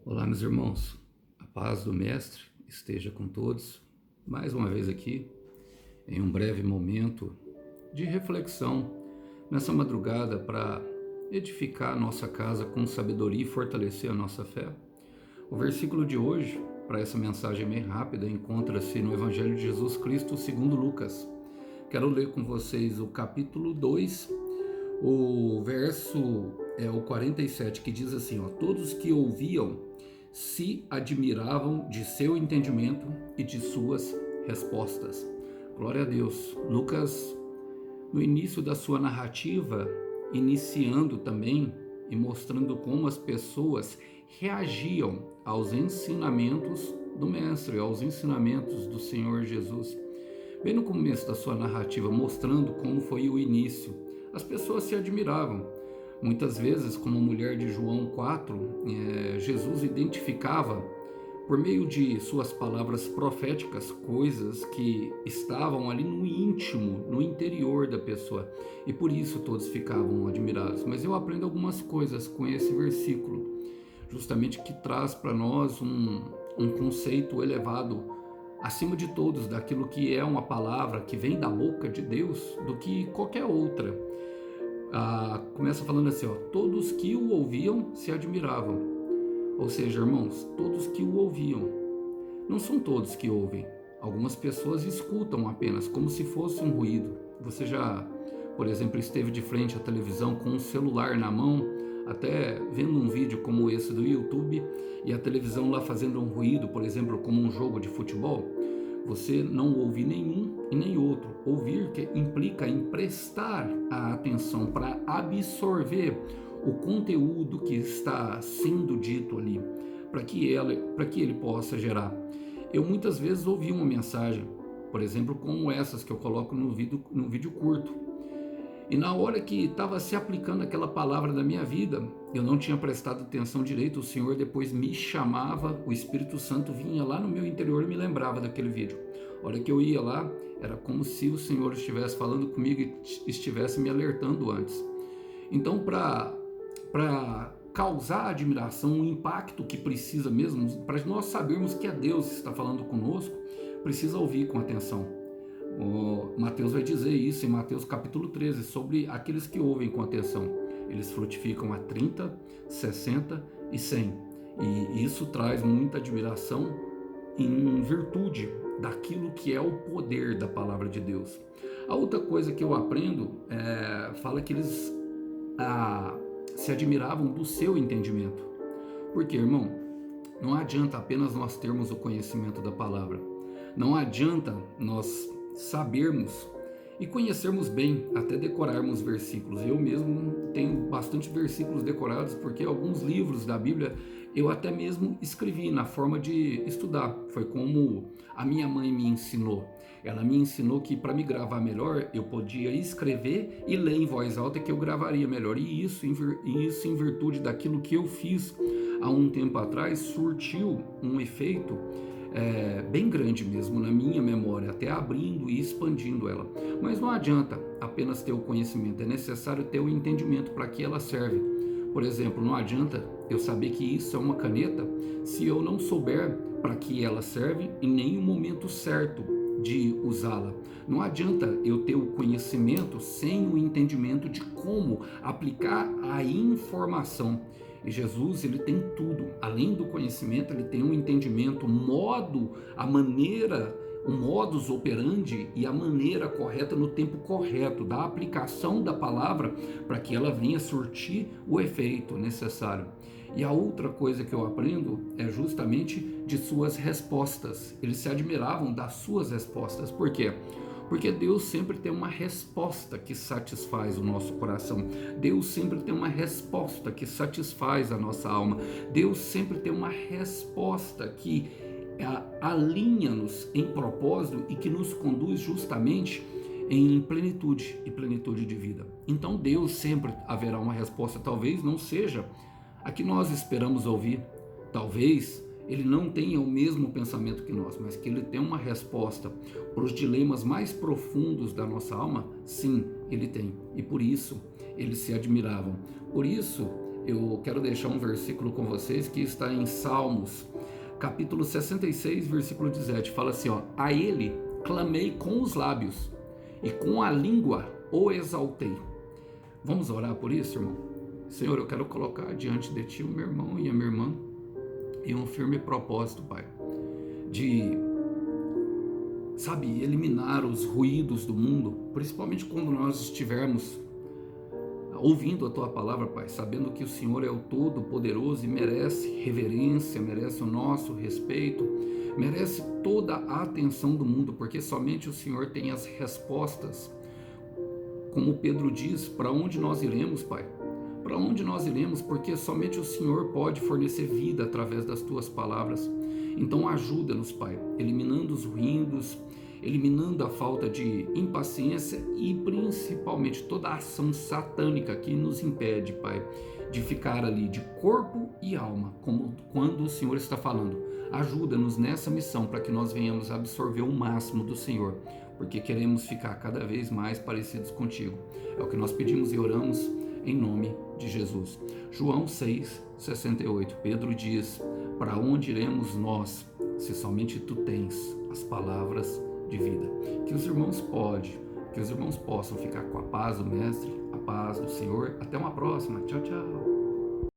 Olá, meus irmãos, a paz do Mestre esteja com todos, mais uma vez aqui, em um breve momento de reflexão nessa madrugada para edificar a nossa casa com sabedoria e fortalecer a nossa fé. O versículo de hoje, para essa mensagem bem rápida, encontra-se no Evangelho de Jesus Cristo segundo Lucas. Quero ler com vocês o capítulo 2, o verso é o 47, que diz assim, todos que ouviam se admiravam de seu entendimento e de suas respostas. Glória a Deus. Lucas, no início da sua narrativa, iniciando também e mostrando como as pessoas reagiam aos ensinamentos do Mestre, aos ensinamentos do Senhor Jesus. Bem no começo da sua narrativa, mostrando como foi o início, as pessoas se admiravam. Muitas vezes, como a mulher de João 4, Jesus identificava, por meio de suas palavras proféticas, coisas que estavam ali no íntimo, no interior da pessoa. E por isso todos ficavam admirados. Mas eu aprendo algumas coisas com esse versículo, justamente que traz para nós um conceito elevado, acima de todos, daquilo que é uma palavra que vem da boca de Deus, do que qualquer outra. Começa falando assim, todos que o ouviam se admiravam. Ou seja, irmãos, todos que o ouviam. Não são todos que ouvem. Algumas pessoas escutam apenas, como se fosse um ruído. Você já, por exemplo, esteve de frente à televisão com um celular na mão, até vendo um vídeo como esse do YouTube, e a televisão lá fazendo um ruído, por exemplo, como um jogo de futebol? Você não ouve nenhum e nem outro. Ouvir que implica em prestar a atenção para absorver o conteúdo que está sendo dito ali, para que ele possa gerar. Eu muitas vezes ouvi uma mensagem, por exemplo, como essas que eu coloco no vídeo curto. E na hora que estava se aplicando aquela palavra na minha vida, eu não tinha prestado atenção direito, o Senhor depois me chamava, o Espírito Santo vinha lá no meu interior e me lembrava daquele vídeo. A hora que eu ia lá, era como se o Senhor estivesse falando comigo e estivesse me alertando antes. Então, para causar admiração, um impacto que precisa mesmo, para nós sabermos que é Deus que está falando conosco, precisa ouvir com atenção. Mateus vai dizer isso em Mateus capítulo 13, sobre aqueles que ouvem com atenção. Eles frutificam a 30, 60 e 100. E isso traz muita admiração em virtude daquilo que é o poder da palavra de Deus. A outra coisa que eu aprendo, fala que eles se admiravam do seu entendimento. Porque, irmão, não adianta apenas nós termos o conhecimento da palavra. Não adianta nós sabermos e conhecermos bem, até decorarmos versículos. Eu mesmo tenho bastante versículos decorados, porque alguns livros da Bíblia eu até mesmo escrevi na forma de estudar. Foi como a minha mãe me ensinou. Ela me ensinou que para me gravar melhor, eu podia escrever e ler em voz alta, que eu gravaria melhor. E isso em virtude daquilo que eu fiz há um tempo atrás, surtiu um efeito bem grande mesmo na minha memória, até abrindo e expandindo ela. Mas não adianta apenas ter o conhecimento, é necessário ter o entendimento para que ela serve. Por exemplo, não adianta eu saber que isso é uma caneta se eu não souber para que ela serve e nem o momento certo de usá-la. Não adianta eu ter o conhecimento sem o entendimento de como aplicar a informação. E Jesus, ele tem tudo. Além do conhecimento, ele tem um entendimento, a maneira, o modus operandi e a maneira correta no tempo correto da aplicação da palavra para que ela venha surtir o efeito necessário. E a outra coisa que eu aprendo é justamente de suas respostas. Eles se admiravam das suas respostas. Por quê? Porque Deus sempre tem uma resposta que satisfaz o nosso coração. Deus sempre tem uma resposta que satisfaz a nossa alma. Deus sempre tem uma resposta que alinha-nos em propósito e que nos conduz justamente em plenitude e plenitude de vida. Então Deus sempre haverá uma resposta. Talvez não seja a que nós esperamos ouvir. Talvez ele não tenha o mesmo pensamento que nós, mas que ele tem uma resposta para os dilemas mais profundos da nossa alma. Sim, ele tem. E por isso eles se admiravam. Por isso eu quero deixar um versículo com vocês que está em Salmos, capítulo 66, versículo 17. Fala assim, ó: a ele clamei com os lábios e com a língua o exaltei. Vamos orar por isso, irmão? Senhor, eu quero colocar diante de Ti o meu irmão e a minha irmã em um firme propósito, Pai, de, sabe, eliminar os ruídos do mundo, principalmente quando nós estivermos ouvindo a Tua palavra, Pai, sabendo que o Senhor é o Todo-Poderoso e merece reverência, merece o nosso respeito, merece toda a atenção do mundo, porque somente o Senhor tem as respostas. Como Pedro diz, para onde nós iremos, Pai? Para onde nós iremos? Porque somente o Senhor pode fornecer vida através das Tuas palavras. Então ajuda-nos, Pai, eliminando os ruídos, eliminando a falta de impaciência e principalmente toda a ação satânica que nos impede, Pai, de ficar ali de corpo e alma, como quando o Senhor está falando. Ajuda-nos nessa missão para que nós venhamos absorver o máximo do Senhor, porque queremos ficar cada vez mais parecidos contigo. É o que nós pedimos e oramos em nome de Jesus. João 6,68, Pedro diz: para onde iremos nós, se somente Tu tens as palavras de vida? Que os irmãos possam ficar com a paz do Mestre, a paz do Senhor. Até uma próxima. Tchau, tchau.